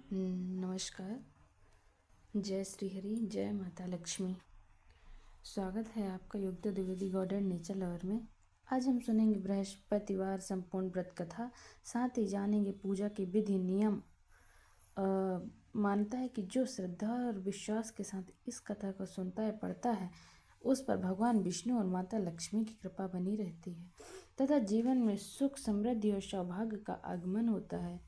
नमस्कार। जय श्री हरि, जय माता लक्ष्मी। स्वागत है आपका युक्त Dwivedi God and nature lover में। आज हम सुनेंगे बृहस्पतिवार संपूर्ण व्रत कथा, साथ ही जानेंगे पूजा के विधि नियम। मानता है कि जो श्रद्धा और विश्वास के साथ इस कथा को सुनता है पढ़ता है, उस पर भगवान विष्णु और माता लक्ष्मी की कृपा बनी रहती है तथा जीवन में सुख, समृद्धि और सौभाग्य का आगमन होता है।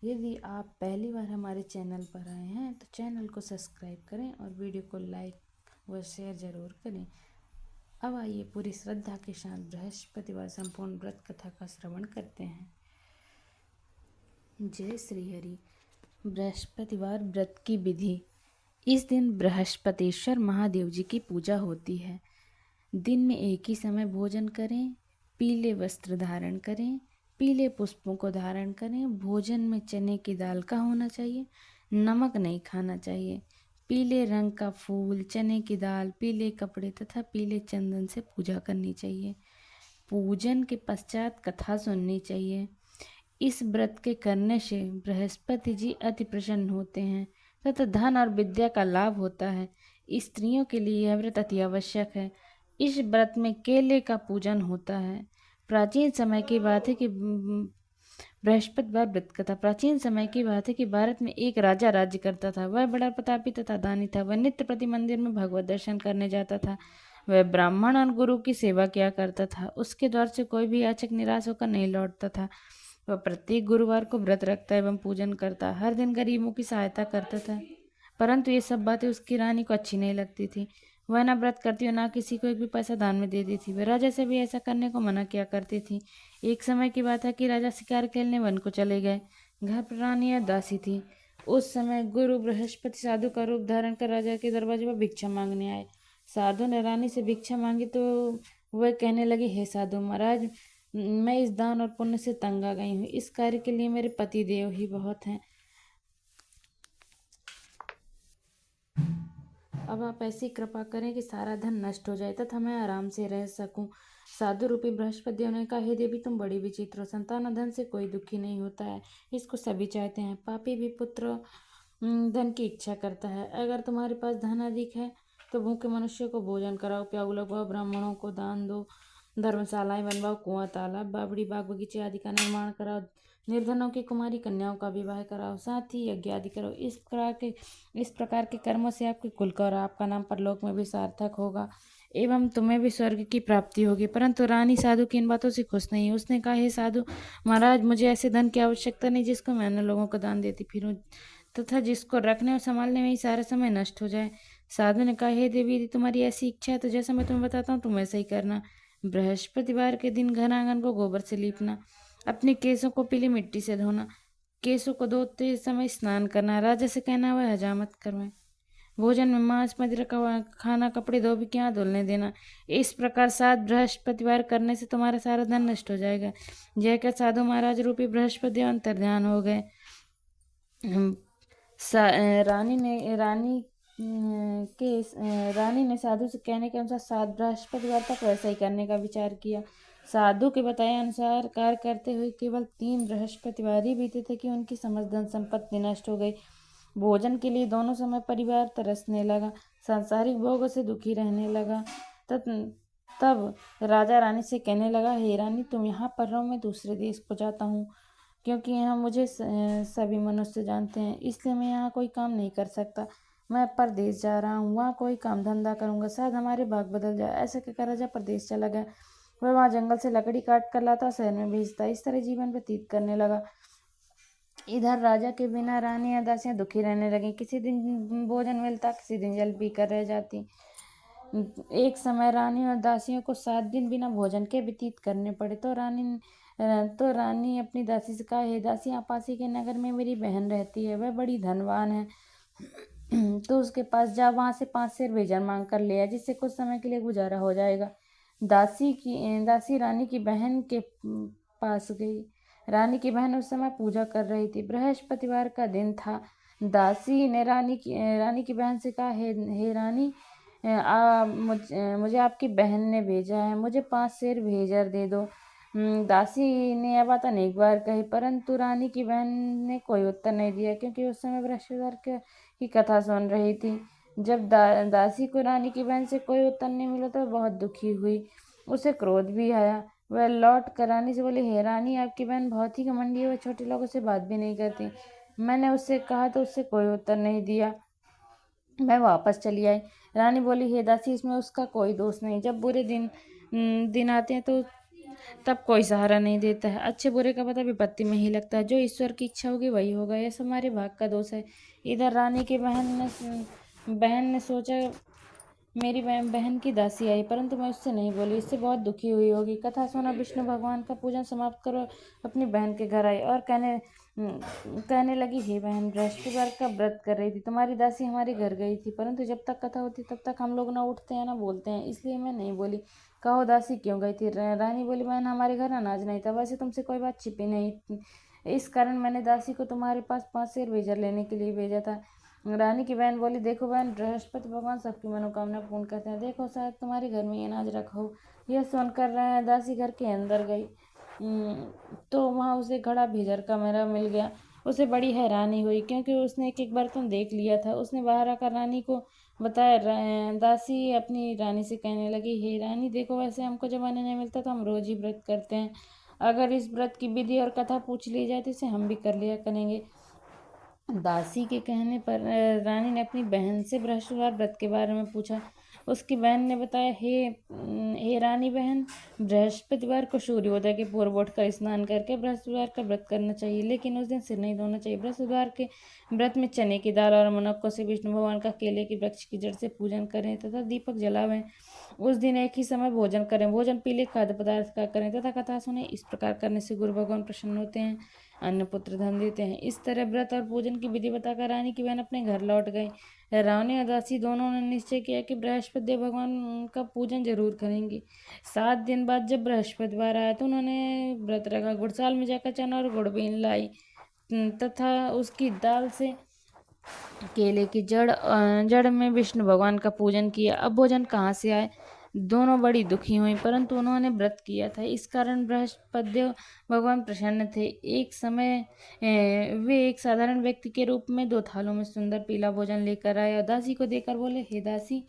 यदि आप पहली बार हमारे चैनल पर आए हैं तो चैनल को सब्सक्राइब करें और वीडियो को लाइक व शेयर जरूर करें। अब आइए पूरी श्रद्धा के साथ बृहस्पतिवार संपूर्ण व्रत कथा का श्रवण करते हैं। जय श्री हरि। बृहस्पतिवार व्रत की विधि। इस दिन बृहस्पतिश्वर महादेव जी की पूजा होती है। दिन में एक ही समय भोजन करें, पीले वस्त्र धारण करें, पीले पुष्पों को धारण करें। भोजन में चने की दाल का होना चाहिए, नमक नहीं खाना चाहिए। पीले रंग का फूल, चने की दाल, पीले कपड़े तथा पीले चंदन से पूजा करनी चाहिए। पूजन के पश्चात कथा सुननी चाहिए। इस व्रत के करने से बृहस्पति जी अति प्रसन्न होते हैं तथा धन और विद्या का लाभ होता है। स्त्रियों के लिए यह व्रत अति आवश्यक है। इस व्रत में केले का पूजन होता है। प्राचीन समय की बात है कि बृहस्पतिवार व्रत कथा। प्राचीन समय की बात है कि भारत में एक राजा राज्य करता था। वह बड़ा प्रतापी तथा दानी था। वह नित्य प्रति मंदिर में भगवत दर्शन करने जाता था। वह ब्राह्मण और गुरु की सेवा किया करता था। उसके द्वार से कोई भी याचक निराश होकर नहीं लौटता था। वह प्रत्येक गुरुवार को व्रत रखता एवं पूजन करता। हर दिन गरीबों की सहायता करता था। परंतु ये सब बातें उसकी रानी को अच्छी नहीं लगती थी। वह न व्रत करती और न किसी को एक भी पैसा दान में देती थी। वह राजा से भी ऐसा करने को मना किया करती थी। एक समय की बात है कि राजा शिकार खेलने वन को चले गए। घर पर रानी और दासी थी। उस समय गुरु बृहस्पति साधु का रूप धारण कर राजा के दरवाजे पर भिक्षा मांगने आए। साधु ने रानी से भिक्षा मांगी तो वह कहने लगी, हे साधु महाराज, मैं इस दान और पुण्य से तंग आ गई हूँ। इस कार्य के लिए मेरे पति देव ही बहुत हैं। अब आप ऐसी कृपा करें कि सारा धन नष्ट हो जाए तथा मैं आराम से रह सकूं। साधु रूपी बृहस्पति देव ने कहा, हे देवी, तुम बड़ी विचित्र हो। संतान धन से कोई दुखी नहीं होता है, इसको सभी चाहते हैं। पापी भी पुत्र धन की इच्छा करता है। अगर तुम्हारे पास धन अधिक है तो भूखे मनुष्य को भोजन कराओ, प्याऊ लगवाओ, ब्राह्मणों को दान दो, धर्मशालाएं बनवाओ, कुआं, तालाब, बावड़ी, बाग बगीचे आदि का निर्माण कराओ, निर्धनों की कुमारी कन्याओं का विवाह कराओ, साथ ही यज्ञ आदि करो। इस प्रकार के कर्मों से आपके कुल का और आपका नाम परलोक में भी सार्थक होगा एवं तुम्हें भी स्वर्ग की प्राप्ति होगी। परंतु रानी साधु की इन बातों से खुश नहीं। उसने कहा, हे साधु महाराज, मुझे ऐसे धन की आवश्यकता नहीं जिसको मैं अन्य लोगों को दान देती फिरूं तथा जिसको रखने और संभालने में ही सारा समय नष्ट हो जाए। साधु ने कहा, हे देवी, यदि तुम्हारी ऐसी इच्छा है तो जैसा मैं तुम्हें बताता हूँ तुम वैसा ही करना। बृहस्पतिवार के दिन घर आंगन को गोबर से लीपना, अपने केसों को पीली मिट्टी से धोना, केसों को धोते समय स्नान करना, राजा से कहना वह हजामत करवाए, भोजन में मांस मदिरा का खाना, कपड़े धोबी के यहाँ धुलने देना। इस प्रकार 7 बृहस्पतिवार करने से तुम्हारा सारा धन नष्ट हो जाएगा। जय कर साधु महाराज रूपी बृहस्पति अंतर्ध्यान हो गए। रानी ने साधु से कहने के अनुसार 7 बृहस्पतिवार तक वैसा ही करने का विचार किया। साधु के बताए अनुसार कार्य करते हुए केवल 3 बृहस्पतिवार ही बीते थे कि उनकी समस्त धन संपत्ति नष्ट हो गई। भोजन के लिए दोनों समय परिवार तरसने लगा, सांसारिक भोगों से दुखी रहने लगा। तब राजा रानी से कहने लगा, हे रानी, तुम यहाँ पर रहो, मैं दूसरे देश को जाता हूँ, क्योंकि यहाँ मुझे सभी मनुष्य जानते हैं, इसलिए मैं यहाँ कोई काम नहीं कर सकता। मैं परदेश जा रहा हूँ, वहाँ कोई काम धंधा करूँगा, शायद हमारे भाग बदल जाए। ऐसा कहकर राजा परदेश चला गया। वह वहाँ जंगल से लकड़ी काट कर लाता और शहर में भेजता। इस तरह जीवन व्यतीत करने लगा। इधर राजा के बिना रानी और दासियां दुखी रहने लगी। किसी दिन भोजन मिलता, किसी दिन जल पी कर रह जाती। एक समय रानी और दासियों को 7 दिन बिना भोजन के व्यतीत करने पड़े तो रानी अपनी दासी से कहा, हे दासी, आप पासी के नगर में मेरी बहन रहती है, वह बड़ी धनवान है, तो उसके पास जा, वहां से 5 सेर भेजन मांग कर ले आ, जिससे कुछ समय के लिए गुजारा हो जाएगा। दासी रानी की बहन के पास गई। रानी की बहन उस समय पूजा कर रही थी। बृहस्पतिवार का दिन था। दासी ने रानी की बहन से कहा, हे रानी, मुझे आपकी बहन ने भेजा है, मुझे 5 सेर भेजर दे दो। दासी ने यह बात अनेक बार कही, परंतु रानी की बहन ने कोई उत्तर नहीं दिया, क्योंकि उस समय बृहस्पतिवार की कथा सुन रही थी। जब दासी को रानी की बहन से कोई उत्तर नहीं मिला तो बहुत दुखी हुई, उसे क्रोध भी आया। वह लौट कर रानी से बोली, हे रानी, आपकी बहन बहुत ही घमंडी है, वह छोटे लोगों से बात भी नहीं करती। मैंने उससे कहा तो उससे कोई उत्तर नहीं दिया, मैं वापस चली आई। रानी बोली, हे दासी, इसमें उसका कोई दोष नहीं। जब बुरे दिन आते हैं तो तब कोई सहारा नहीं देता है। अच्छे बुरे का पता विपत्ति में ही लगता है। जो ईश्वर की इच्छा होगी वही होगा, यह हमारे भाग का दोष है। इधर रानी की बहन ने सोचा, मेरी बहन की दासी आई, परंतु मैं उससे नहीं बोली, इससे बहुत दुखी हुई होगी। कथा सुना, विष्णु भगवान का पूजन समाप्त करो, अपनी बहन के घर आई और कहने लगी, हे बहन, बृहस्पतिवार का व्रत कर रही थी, तुम्हारी दासी हमारे घर गई थी, परंतु जब तक कथा होती तब तक हम लोग ना उठते हैं ना बोलते हैं, इसलिए मैं नहीं बोली। कहो दासी क्यों गई थी? रानी बोली, बहन, हमारे घर अनाज नहीं था, वैसे तुमसे कोई बात छिपी नहीं, इस कारण मैंने दासी को तुम्हारे पास 5 शेर भेजा लेने के लिए भेजा था। रानी की बहन बोली, देखो बहन, बृहस्पति भगवान सबकी मनोकामना पूर्ण करते हैं, देखो शायद तुम्हारे घर में अनाज रखा हो। यह सुनकर दासी घर के अंदर गई तो वहाँ उसे घड़ा भेजर का मेरा मिल गया। उसे बड़ी हैरानी हुई, क्योंकि उसने एक एक बर्तन देख लिया था। उसने बाहर आकर रानी को बताया। दासी अपनी रानी से कहने लगी, हे रानी, देखो, वैसे हमको जब अन्न नहीं मिलता तो हम रोज ही व्रत करते हैं। अगर इस व्रत की विधि और कथा पूछ ली जाए तो इसे हम भी कर लिया करेंगे। दासी के कहने पर रानी ने अपनी बहन से बृहस्पतिवार व्रत के बारे में पूछा। उसकी बहन ने बताया, हे रानी बहन, बृहस्पतिवार को सूर्योदय के पूर्व उठकर स्नान करके बृहस्पतिवार का व्रत करना चाहिए, लेकिन उस दिन सिर नहीं धोना चाहिए। बृहस्पतिवार के व्रत में चने की दाल और मनुक्कों से विष्णु भगवान का केले के वृक्ष की जड़ से पूजन करें तथा दीपक जलावें। उस दिन एक ही समय भोजन करें, भोजन पीले खाद्य पदार्थ का करें तथा कथा सुने। इस प्रकार करने से गुरु भगवान प्रसन्न होते हैं, अन्न पुत्र धन देते हैं। इस तरह व्रत और पूजन की विधि बताकर रानी की बहन अपने घर लौट गई। रानी और दासी दोनों ने निश्चय किया कि बृहस्पति भगवान का पूजन जरूर करेंगे। 7 दिन बाद जब बृहस्पतिवार आया तो उन्होंने व्रत रखा। गुड़साल में जाकर चना और गुड़ बीन लाई तथा उसकी दाल से केले की जड़ में विष्णु भगवान का पूजन किया। अब भोजन कहाँ से आए? दोनों बड़ी दुखी हुई, परंतु उन्होंने व्रत किया था, इस कारण बृहस्पति भगवान प्रसन्न थे। एक समय वे एक साधारण व्यक्ति के रूप में 2 थालों में सुंदर पीला भोजन लेकर आए और दासी को देकर बोले, हे दासी,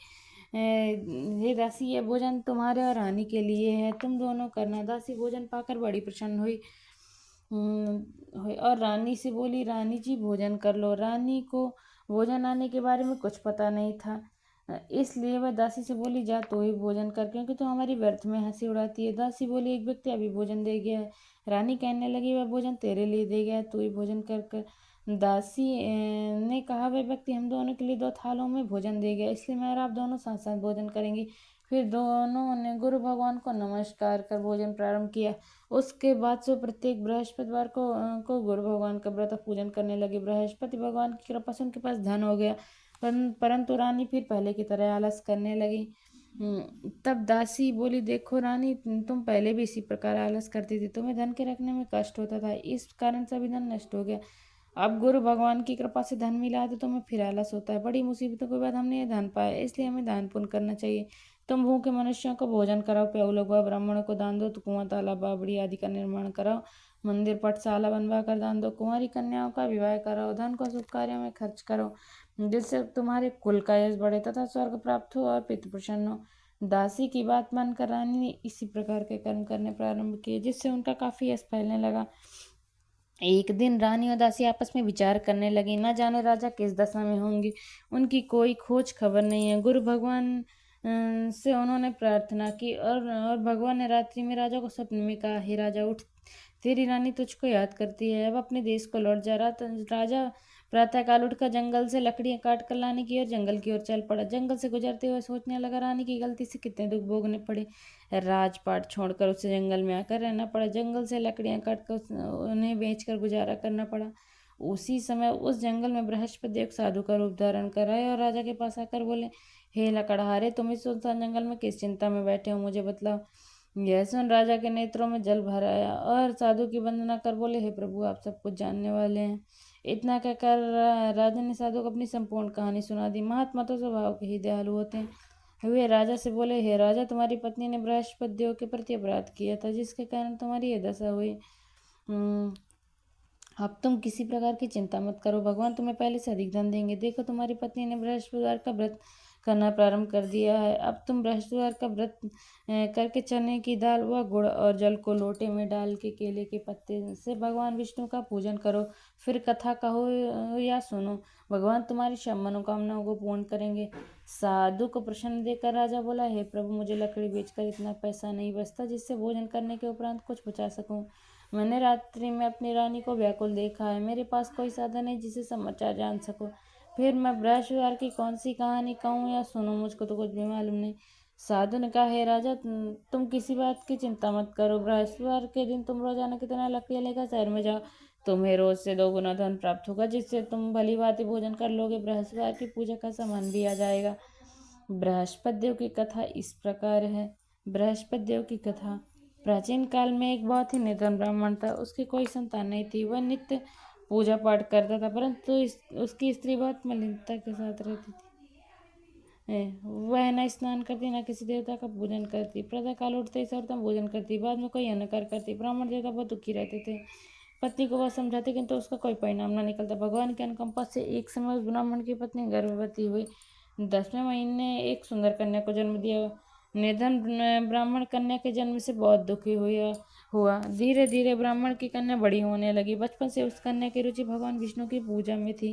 यह भोजन तुम्हारे और रानी के लिए है, तुम दोनों करना। दासी भोजन पाकर बड़ी प्रसन्न हुई और रानी से बोली, रानी जी, भोजन कर लो। रानी को भोजन आने के बारे में कुछ पता नहीं था, इसलिए वह दासी से बोली, जा तू ही भोजन कर, क्योंकि तू हमारी व्यर्थ में हंसी उड़ाती है। दासी बोली, एक व्यक्ति अभी भोजन दे गया है। रानी कहने लगी, वह भोजन तेरे लिए दे गया है, तू ही भोजन कर। दासी ने कहा, वह व्यक्ति हम दोनों के लिए 2 थालों में भोजन दे गया, इसलिए मैं और आप दोनों साथ साथ भोजन करेंगे। फिर दोनों ने गुरु भगवान को नमस्कार कर भोजन प्रारंभ किया। उसके बाद से प्रत्येक बृहस्पतिवार को गुरु भगवान का व्रत पूजन करने लगे। बृहस्पति भगवान की कृपा से उनके पास धन हो गया, परंतु रानी फिर पहले की तरह आलस करने लगी। तब दासी बोली, देखो रानी, तुम पहले भी इसी प्रकार आलस करती थी, तुम्हें धन के रखने में कष्ट होता था, इस कारण सभी धन नष्ट हो गया। अब गुरु भगवान की कृपा से धन मिला है तो तुम्हें फिर आलस होता है। बड़ी मुसीबतों के बाद हमने ये धन पाया, इसलिए हमें दान पुण्य करना चाहिए। तुम भूखे मनुष्यों को भोजन कराओ, प्याऊ लोगों ब्राह्मणों को दान दो, तो कुआं, तालाब, बावड़ी आदि का निर्माण कराओ, मंदिर पाठशाला बनवा कर दान दो, कुंवारी कन्याओं का विवाह कराओ, धन को शुभ कार्यों में खर्च करो, जिससे तुम्हारे कुल का यश बढ़े तथा स्वर्ग प्राप्त हो और पितृ प्रसन्न हो। दासी की बात मानकर रानी ने इसी प्रकार के कर्म करने प्रारंभ किए, जिससे उनका काफी यश फैलने लगा। एक दिन रानी और दासी आपस में विचार करने लगी, न जाने राजा किस दशा में होंगे, उनकी कोई खोज खबर नहीं है। गुरु भगवान से उन्होंने प्रार्थना की और भगवान ने रात्रि में राजा को स्वप्न में कहा, हे राजा, उठ, तेरी रानी तुझको याद करती है, अब अपने देश को लौट जा। राजा प्रातःकाल उठकर जंगल से लकड़ियां काट कर लाने की और जंगल की ओर चल पड़ा। जंगल से गुजरते हुए सोचने लगा, रानी की गलती से कितने दुख भोगने पड़े, राजपाट छोड़कर उसे जंगल में आकर रहना पड़ा, जंगल से लकड़ियां काटकर उन्हें बेचकर गुजारा करना पड़ा। उसी समय उस जंगल में बृहस्पति एक साधु का रूप धारण कर आए और राजा के पास आकर बोले, हे लकड़हारे, तुम इस सुनसान जंगल में किस चिंता में बैठे हो, मुझे बतलाओ। यह सुन राजा के नेत्रों में जल भर आया और साधु की वंदना कर बोले, हे प्रभु, आप सब कुछ जानने वाले हैं। इतना कहकर राजा ने साधु को अपनी संपूर्ण कहानी सुना दी। महात्मा तो स्वभाव के ही दयालु होते हैं, वे राजा से बोले, हे राजा, तुम्हारी पत्नी ने बृहस्पति देव के प्रति अपराध किया था, जिसके कारण तुम्हारी यह दशा हुई। अब तुम किसी प्रकार की चिंता मत करो, भगवान तुम्हें पहले से अधिक धन देंगे। देखो, तुम्हारी पत्नी ने बृहस्पतिवार का व्रत करना प्रारंभ कर दिया है। अब तुम बृहस्पतिवार का व्रत करके चने की दाल व गुड़ और जल को लोटे में डाल के केले के पत्ते से भगवान विष्णु का पूजन करो। फिर कथा कहो या सुनो, भगवान तुम्हारी सब मनोकामनाओं को पूर्ण करेंगे। साधु को प्रश्न देकर राजा बोला, हे प्रभु, मुझे लकड़ी बेचकर इतना पैसा नहीं बचता जिससे भोजन करने के उपरांत कुछ बचा सकूं। मैंने रात्रि में अपनी रानी को व्याकुल देखा है। मेरे पास कोई साधन नहीं जिससे समाचार जान सको। फिर मैं बृहस्पतिवार की कौन सी कहानी कहूँ या सुनूं, मुझको तो कुछ भी मालूम नहीं। साधु ने कहा, हे राजा, तुम किसी बात की चिंता मत करो। बृहस्पतिवार के दिन तुम रोजाना की तरह लकड़ियाँ लेकर शहर में जाओ। तुम्हें रोज से 2 गुना धन प्राप्त होगा, जिससे तुम भली भांति भोजन कर लोगे। बृहस्पतिवार की पूजा का सामान भी आ जाएगा। बृहस्पति देव की कथा इस प्रकार है। बृहस्पति देव की कथा। प्राचीन काल में एक बहुत ही निर्धन ब्राह्मण था। उसकी कोई संतान नहीं थी। वह नित्य पूजा पाठ करता था, परंतु उसकी स्त्री बहुत मलिनता के साथ रहती थी। वह न स्नान करती, न किसी देवता का पूजन करती। प्रातः काल उठते ही सर्वप्रथम भोजन करती, बाद में कोई अन्य कार्य करती। ब्राह्मण देवता बहुत दुखी रहते थे। पत्नी को वह समझाती, किंतु उसका कोई परिणाम न निकलता। भगवान के अनुकंपा से एक समय उस ब्राह्मण की पत्नी गर्भवती हुई। 10वें महीने एक सुंदर कन्या को जन्म दिया। निर्धन ब्राह्मण कन्या के जन्म से बहुत दुखी हुआ। धीरे धीरे ब्राह्मण की कन्या बड़ी होने लगी। बचपन से उस कन्या की रुचि भगवान विष्णु की पूजा में थी।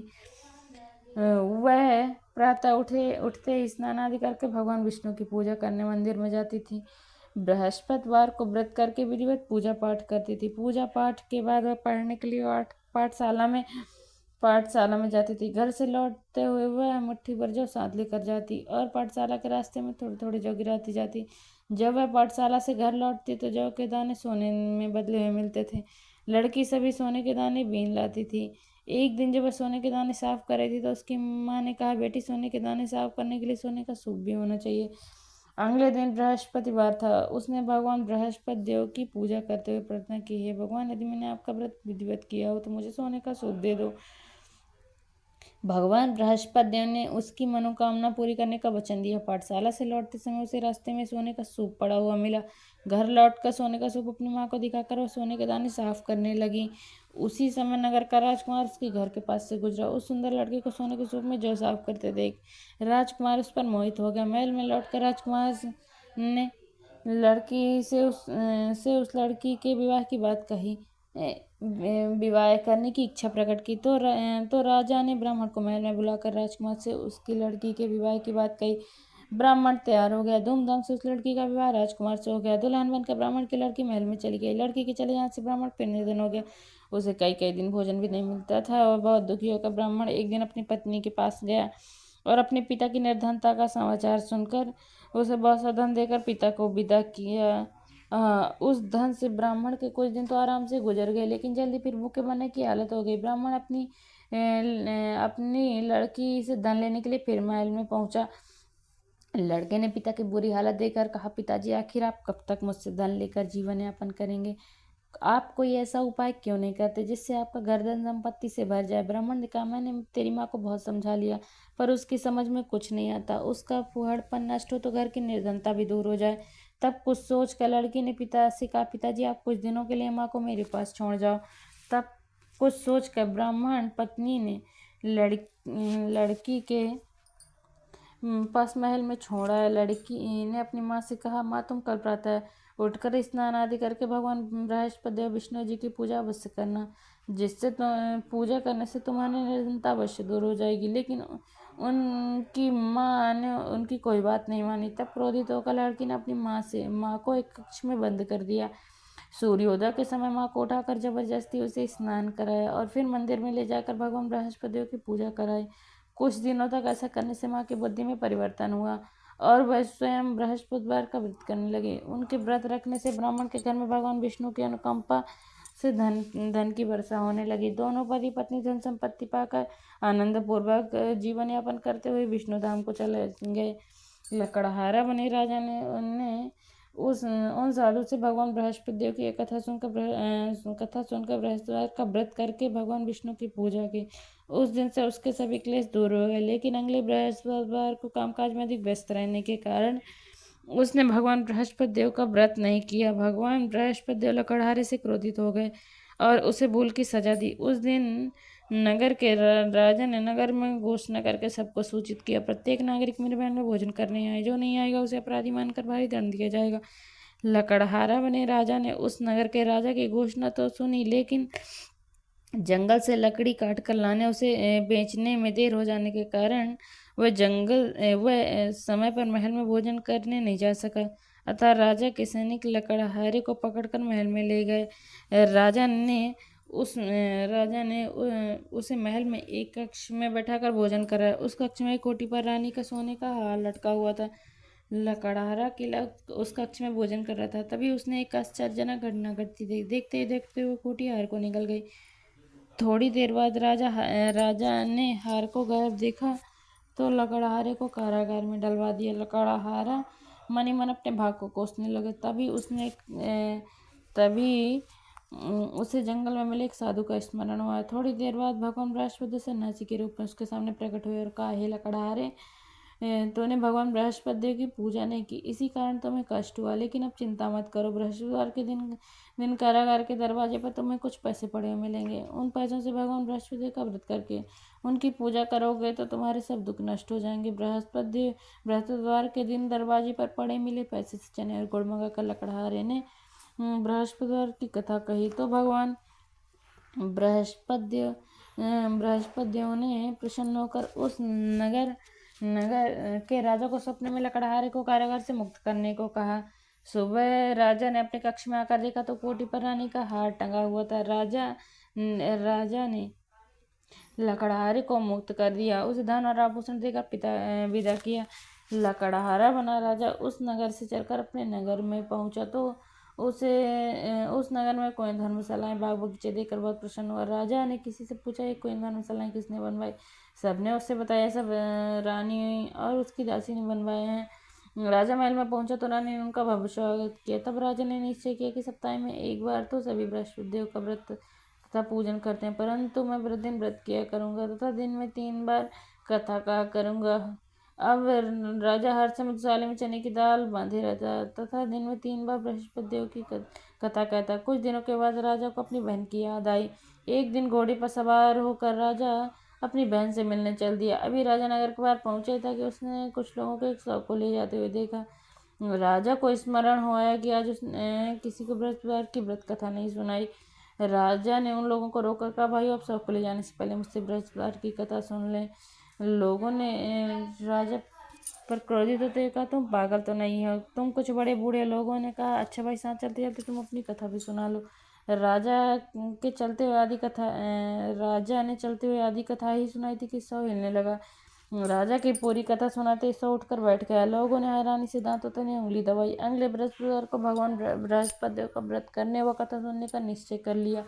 वह प्रातः उठते स्नान आदि करके भगवान विष्णु की पूजा करने मंदिर में जाती थी। बृहस्पतिवार को व्रत करके विधिवत पूजा पाठ करती थी। पूजा पाठ के बाद वह पढ़ने के लिए पाठशाला में जाती थी। घर से लौटते हुए वह मुट्ठी भर जौ साथ लेकर जाती और पाठशाला के रास्ते में थोड़ी थोड़ी जौ गिराती जाती। जब वह पाठशाला से घर लौटती तो जौ के दाने सोने में बदले हुए मिलते थे। लड़की सभी सोने के दाने बीन लाती थी। एक दिन जब वह सोने के दाने साफ कर रही थी तो उसकी माँ ने कहा, बेटी, सोने के दाने साफ करने के लिए सोने का सूप भी होना चाहिए। अगले दिन बृहस्पतिवार था। उसने भगवान बृहस्पति देव की पूजा करते हुए प्रार्थना की, हे भगवान, यदि मैंने आपका व्रत विधिवत किया हो तो मुझे सोने का सूप दे दो। भगवान बृहस्पति देव ने उसकी मनोकामना पूरी करने का वचन दिया। पाठशाला से लौटते समय उसे रास्ते में सोने का सूप पड़ा हुआ मिला। घर लौटकर सोने का सूप अपनी माँ को दिखाकर वह सोने के दाने साफ करने लगी। उसी समय नगर का राजकुमार उसके घर के पास से गुजरा। उस सुंदर लड़की को सोने के सूप में जौ साफ करते देख राजकुमार उस पर मोहित हो गया। महल में लौटकर राजकुमार ने लड़की से उस लड़की के विवाह की बात कही, विवाह करने की इच्छा प्रकट की। तो राजा ने ब्राह्मण को महल में बुलाकर राजकुमार से उसकी लड़की के विवाह की बात कही। ब्राह्मण तैयार हो गया। धूमधाम से उस लड़की का विवाह राजकुमार से हो गया। दुल्हन बनकर ब्राह्मण की लड़की महल में चली गई। लड़की के चले जाने से ब्राह्मण फिर निर्धन हो गया। उसे कई कई दिन भोजन भी नहीं मिलता था और बहुत दुखी होकर ब्राह्मण एक दिन अपनी पत्नी के पास गया और अपने पिता की निर्धनता का समाचार सुनकर उसे बहुत सा धन देकर पिता को विदा किया। उस धन से ब्राह्मण के कुछ दिन तो आराम से गुजर गए, लेकिन जल्दी फिर भूखे मरने की हालत हो गई। ब्राह्मण अपनी लड़की से धन लेने के लिए फिर महल में पहुंचा। लड़के ने पिता की बुरी हालत देखकर कहा, पिताजी, आखिर आप कब तक मुझसे धन लेकर जीवन यापन करेंगे? आप कोई ऐसा उपाय क्यों नहीं करते जिससे आपका घर धन संपत्ति से भर जाए? ब्राह्मण ने कहा, मैंने तेरी माँ को बहुत समझा लिया, पर उसकी समझ में कुछ नहीं आता। उसका फूहड़पन नष्ट हो तो घर की निर्धनता भी दूर हो जाए। तब कुछ सोच कर लड़की ने पिता से कहा, पिताजी, आप कुछ दिनों के लिए माँ को मेरे पास छोड़ जाओ। तब कुछ सोच कर ब्राह्मण पत्नी ने लड़की के पास महल में छोड़ा। लड़की ने अपनी माँ से कहा, माँ, तुम कल प्रातः उठकर स्नान आदि करके भगवान बृहस्पति देव विष्णु जी की पूजा अवश्य करना, जिससे पूजा करने से तुम्हारी निर्धनता अवश्य दूर हो जाएगी। लेकिन उनकी माँ ने उनकी कोई बात नहीं मानी। तब क्रोधित होकर लड़की ने अपनी माँ को एक कक्ष में बंद कर दिया। सूर्योदय के समय माँ को उठाकर जबरदस्ती उसे स्नान कराया और फिर मंदिर में ले जाकर भगवान बृहस्पति देव की पूजा कराई। कुछ दिनों तक ऐसा करने से माँ की बुद्धि में परिवर्तन हुआ और वह स्वयं बृहस्पतिवार का व्रत करने लगे। उनके व्रत रखने से ब्राह्मण के घर में भगवान विष्णु की अनुकंपा से धन की वर्षा होने लगी। दोनों पति पत्नी धन संपत्ति पाकर आनंद पूर्वक जीवन यापन करते हुए विष्णु धाम को चले गए। लकड़हारा बने राजा ने उस उन साधु से भगवान बृहस्पति देव की एक कथा सुनकर बृहस्पतिवार का व्रत करके भगवान विष्णु की पूजा की। उस दिन से उसके सभी क्लेश दूर हो गए। लेकिन अगले बृहस्पतिवार को कामकाज में अधिक व्यस्त रहने के कारण उसने भगवान बृहस्पति देव का व्रत नहीं किया। भगवान बृहस्पति देव लकड़हारे से क्रोधित हो गए और उसे भूल की सजा दी। उस दिन नगर के राजा ने नगर में घोषणा करके सबको सूचित किया, प्रत्येक नागरिक मेरे महल में भोजन करने आए, जो नहीं आएगा उसे अपराधी मानकर भारी दंड दिया जाएगा। लकड़हारा बने राजा ने उस नगर के राजा की घोषणा तो सुनी, लेकिन जंगल से लकड़ी काट कर लाने उसे बेचने में देर हो जाने के कारण वह समय पर महल में भोजन करने नहीं जा सका। अतः राजा के सैनिक लकड़हारे को पकड़कर महल में ले गए। राजा ने उसे महल में एक कक्ष में बैठाकर भोजन कराया। उस कक्ष में एक कोठी पर रानी का सोने का हार लटका हुआ था। लकड़हारा किला उस कक्ष में भोजन कर रहा था, तभी उसने एक आश्चर्यजनक घटना घटती देखी। देखते ही देखते वो कोठी हार को निकल गई। थोड़ी देर बाद राजा ने हार को गायब देखा तो लकड़हारे को कारागार में डलवा दिया। लकड़हारा मन ही मन अपने भाग को कोसने लगे। तभी उसे जंगल में मिले एक साधु का स्मरण हुआ। थोड़ी देर बाद भगवान बृहस्पति सन्यासी के रूप में उसके सामने प्रकट हुए और कहा, हे लकड़हारे, तूने भगवान बृहस्पति देव की पूजा नहीं की, इसी कारण तुम्हें कष्ट हुआ। लेकिन अब चिंता मत करो, बृहस्पतिवार के दिन कारागार के दरवाजे पर तुम्हें कुछ पैसे पड़े हुए मिलेंगे। उन पैसों से भगवान बृहस्पति देव का व्रत करके उनकी पूजा करोगे तो तुम्हारे सब दुख नष्ट हो जाएंगे। बृहस्पतिवार के दिन दरवाजे पर पड़े मिले पैसे से चने और गुड़ मंगाकर लकड़हारे ने बृहस्पतिवार की कथा कही तो भगवान बृहस्पति देव ने प्रसन्न होकर उस नगर के राजा को सपने में लकड़हारे को कारागार से मुक्त करने को कहा। सुबह राजा ने अपने कक्ष में आकर देखा तो कोठी पर रानी का हार टंगा हुआ था। राजा ने लकड़हारे को मुक्त कर दिया, उसे धन और आभूषण देकर विदा किया। लकड़हारा बना राजा उस नगर से चलकर अपने नगर में पहुंचा तो उस नगर में कोई धर्मशालाएं बाग बगीचे देखकर बहुत प्रसन्न हुआ। राजा ने किसी से पूछा, ये कोई धर्मशालाएं किसने बनवाई? सबने उससे बताया, सब रानी और उसकी दासी ने बनवाए हैं। राजा महल में पहुंचा तो रानी ने उनका भव्य स्वागत किया। तब राजा ने निश्चय किया कि सप्ताह में एक बार तो सभी बृहस्पति देव का व्रत तथा पूजन करते हैं, परंतु मैं प्रतिदिन व्रत किया करूंगा तथा दिन में 3 बार कथा कहा करूंगा। अब राजा हर समय मसाले में चने की दाल बांधे रहता तथा दिन में 3 बार बृहस्पति देव की कथा कहता। कुछ दिनों के बाद राजा को अपनी बहन की याद आई। एक दिन घोड़े पर सवार होकर राजा अपनी बहन से मिलने चल दिया। अभी राजा नगर के बाहर पहुंचे था कि उसने कुछ लोगों को एक शव को ले जाते हुए देखा। राजा को स्मरण हुआ कि आज उसने किसी को बृहस्पतिवार की व्रत कथा नहीं सुनाई। राजा ने उन लोगों को रोककर कहा, भाई आप शव को ले जाने से पहले मुझसे बृहस्पतिवार की कथा सुन लें। लोगों ने राजा पर क्रोधित होते कहा, तुम पागल तो नहीं हो, तुम कुछ बड़े बूढ़े लोगों ने कहा, अच्छा भाई साथ चलते चलते तुम अपनी कथा भी सुना लो। राजा ने चलते हुए आदि कथा ही सुनाई थी कि सौ हिलने लगा। राजा की पूरी कथा सुनाते सौ उठकर बैठ गया। लोगों ने हैरानी से दांतों तले उंगली दबाई। अगले बृहस्पतिवार को भगवान बृहस्पति देव का व्रत करने व कथा सुनने का निश्चय कर लिया।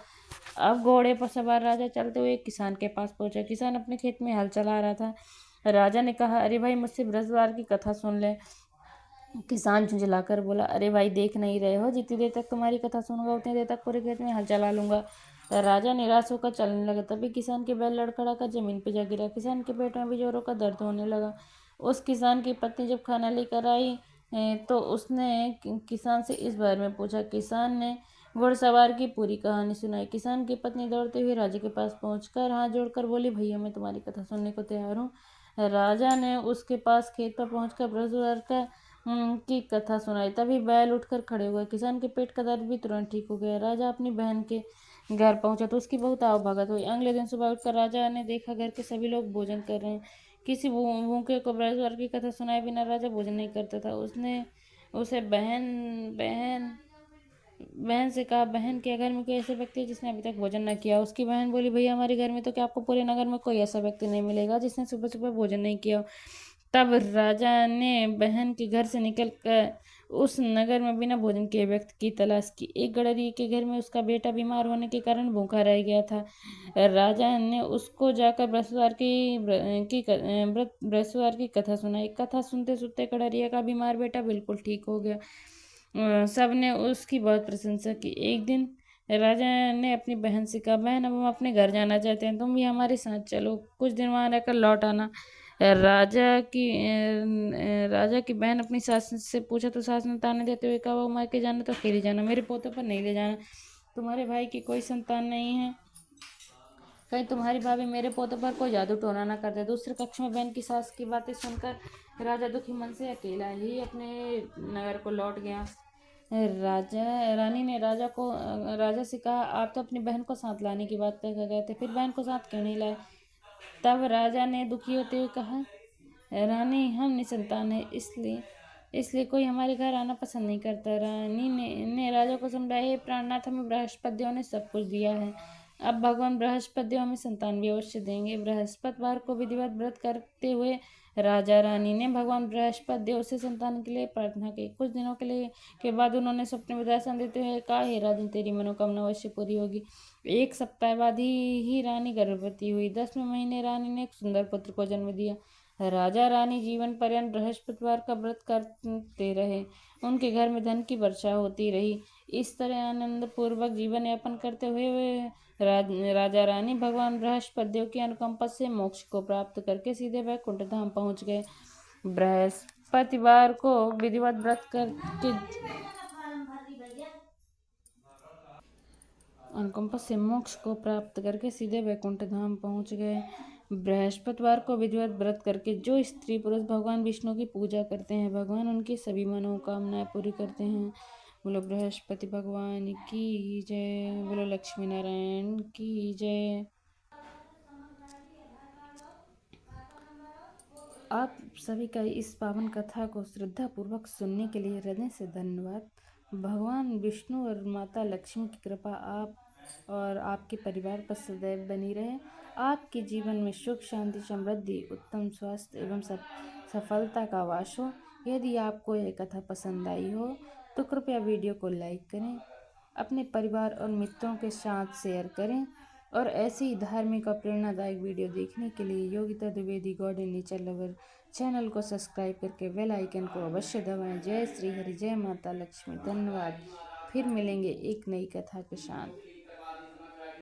अब घोड़े पर सवार राजा चलते हुए एक किसान के पास पहुंचा। किसान अपने खेत में हल चला रहा था। राजा ने कहा, अरे भाई मुझसे बृहस्पतिवार की कथा सुन ले। किसान झुंझलाकर बोला, अरे भाई देख नहीं रहे हो, जितनी देर तक तुम्हारी कथा सुनूंगा उतनी देर तक पूरे खेत में हल चला लूंगा। राजा निराश होकर चलने लगा। तभी किसान के बैल लड़खड़ाकर जमीन पर जा गिरा। किसान के पेट में भी जोरों का दर्द होने लगा। उस किसान की पत्नी जब खाना लेकर आई तो उसने किसान से इस बारे में पूछा। किसान ने घुड़सवार की पूरी कहानी सुनाई। किसान की पत्नी दौड़ते हुए राजा के पास पहुंचकर हाथ जोड़कर बोली, भैया मैं तुम्हारी कथा सुनने को तैयार हूँ। राजा ने उसके पास खेत पर पहुंचकर बृहस्पतिवार की कथा सुनाई। तभी बैल उठकर खड़े हुए। किसान के पेट का दर्द भी तुरंत ठीक हो गया। राजा अपनी बहन के घर पहुंचा तो उसकी बहुत आवभगत हुई। अगले दिन सुबह उठकर राजा ने देखा घर के सभी लोग भोजन कर रहे हैं। किसी भूखे को बृहस्पतिवार की कथा सुनाए बिना राजा भोजन नहीं करता था। उसने उसे बहन से कहा, बहन क्या घर में कोई ऐसा व्यक्ति है जिसने अभी तक भोजन न किया? उसकी बहन बोली, भैया हमारे घर में तो क्या आपको पूरे नगर में कोई ऐसा व्यक्ति नहीं मिलेगा जिसने सुबह सुबह भोजन नहीं किया। तब राजा ने बहन के घर से निकलकर उस नगर में बिना भोजन किए व्यक्ति की तलाश की। एक गडरिये के घर में उसका बेटा बीमार होने के कारण भूखा रह गया था। राजा ने उसको जाकर बृहस्पतिवार की कथा सुनाई। कथा सुनते सुनते गडरिये का बीमार बेटा बिल्कुल ठीक हो गया। सबने उसकी बहुत प्रशंसा की। एक दिन राजा ने अपनी बहन से कहा, बहन अब हम अपने घर जाना चाहते हैं, तुम भी हमारे साथ चलो, कुछ दिन वहाँ रहकर लौट आना। राजा की बहन अपनी सास से पूछा तो सास ने ताने देते हुए कहा, वो मायके जाना तो अकेले जाना, मेरे पोतों पर नहीं ले जाना। तुम्हारे भाई की कोई संतान नहीं है, कहीं तुम्हारी भाभी मेरे पोतों पर कोई जादू टोना ना कर दे। दूसरे कक्ष में बहन की सास की बातें सुनकर राजा दुखी मन से अकेला ही अपने नगर को लौट गया। रानी ने राजा से कहा, आप तो अपनी बहन को साथ लाने की बात कर गए थे, फिर बहन को साथ क्यों नहीं लाए? तब राजा ने दुखी होते हुए कहा, रानी हम निसंतान है, इसलिए इसलिए कोई हमारे घर आना पसंद नहीं करता। रानी ने राजा को समझाया, हे प्राणनाथ, हमें बृहस्पति देव ने सब कुछ दिया है, अब भगवान बृहस्पति देव हमें संतान भी अवश्य देंगे। बृहस्पतिवार को विधिवत व्रत करते हुए राजा रानी ने भगवान बृहस्पति देव से संतान के लिए प्रार्थना की। कुछ दिनों के बाद उन्होंने सपने में दर्शन देते हुए कहा, हे राजन, तेरी मनोकामना अवश्य पूरी होगी। एक सप्ताह बाद ही रानी गर्भवती हुई। 10वें महीने रानी ने एक सुंदर पुत्र को जन्म दिया। राजा रानी जीवन पर्यंत बृहस्पतिवार का व्रत करते रहे। उनके घर में धन की वर्षा होती रही। इस तरह आनंद पूर्वक जीवन यापन करते हुए राजा रानी भगवान बृहस्पति देव की अनुकंपा से मोक्ष को प्राप्त करके सीधे वैकुंठ धाम पहुंच गए। बृहस्पतिवार को विधिवत व्रत करके अनुकंपा से मोक्ष को प्राप्त करके सीधे वैकुंठ धाम पहुंच गए। बृहस्पतिवार को विधिवत व्रत करके जो स्त्री पुरुष भगवान विष्णु की पूजा करते हैं, भगवान उनकी सभी मनोकामनाएं पूरी करते हैं। बोलो बृहस्पति भगवान की जय, बोलो लक्ष्मी नारायण की जय। आप सभी का इस पावन कथा को श्रद्धा पूर्वक सुनने के लिए हृदय से धन्यवाद। भगवान विष्णु और माता लक्ष्मी की कृपा आप और आपके परिवार पर सदैव बनी रहे। आपके जीवन में सुख, शांति, समृद्धि, उत्तम स्वास्थ्य एवं सफलता का वास हो। यदि आपको यह कथा पसंद आई हो तो कृपया वीडियो को लाइक करें, अपने परिवार और मित्रों के साथ शेयर करें और ऐसी ही धार्मिक और प्रेरणादायक वीडियो देखने के लिए Yogita Dwivedi God and nature lover channel को सब्सक्राइब करके बेल आइकन को अवश्य दबाएं। जय श्री हरि, जय माता लक्ष्मी। धन्यवाद। फिर मिलेंगे एक नई कथा के साथ।